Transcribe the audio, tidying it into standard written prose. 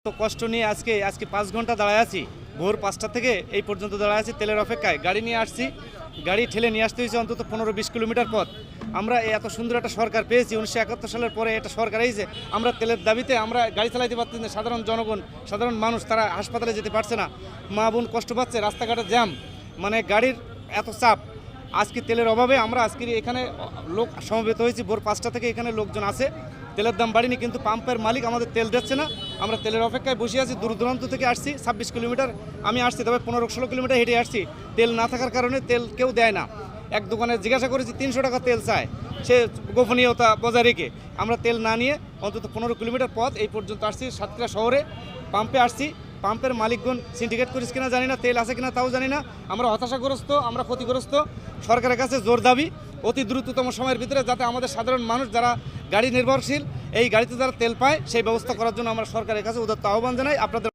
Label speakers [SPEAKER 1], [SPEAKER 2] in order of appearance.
[SPEAKER 1] তো কষ্ট নিয়ে আজকে 5 ঘন্টা দাঁড়ায় আছি। ভোর 5টা থেকে এই পর্যন্ত দাঁড়ায় আছি তেলের অপেক্ষায়। গাড়ি নিয়ে আসছি, গাড়ি ঠেলে নিয়ে আসতে হয়েছে অন্তত 15-20 কিলোমিটার পথ। আমরা এত সুন্দর একটা সরকার পেয়েছি 1971 সালের পরে একটা সরকার এইছে। আমরা তেলের দাবিতে আমরা গাড়ি চালাইতে পারছি না। সাধারণ জনগণ, সাধারণ মানুষ তারা হাসপাতালে যেতে পারছে না, মা বোন কষ্ট পাচ্ছে, রাস্তাঘাটে জ্যাম, মানে গাড়ির এত চাপ। আজকে তেলের অভাবে আমরা আজকে এখানে লোক সমবেত হয়েছি। ভোর 5টা থেকে এখানে লোকজন আছে। তেলের দাম বাড়েনি, কিন্তু পাম্পের মালিক আমাদের তেল দিচ্ছে না। আমরা তেলের অপেক্ষায় বসে আছি। দূর দূরান্ত থেকে আসছি, 26 কিলোমিটার আমি আসছি, তবে 15-16 কিলোমিটার হেঁটে আসছি। তেল না থাকার কারণে তেল কেউ দেয় না। এক দোকানে জিজ্ঞাসা করেছি, 300 টাকা তেল চায়, সে গোপনীয়তা বজায় রেখে। আমরা তেল না নিয়ে অন্তত 15 কিলোমিটার পথ এই পর্যন্ত আসছি। সাতক্ষীরা শহরে পাম্পে আসছি। পাম্পের মালিকগণ সিন্ডিকেট করিস কিনা জানি না, তেল আছে কিনা তাও জানি না। আমরা হতাশাগ্রস্ত, আমরা ক্ষতিগ্রস্ত। সরকারের কাছে জোর দাবি অতি দ্রুততম সময়ের ভিতরে যাতে আমাদের সাধারণ মানুষ যারা গাড়ি নির্ভরশীল, এই গাড়িতে যারা তেল পায় সেই ব্যবস্থা করার জন্য আমরা সরকারের কাছে উদাত্ত আহ্বান জানাই। আপনাদের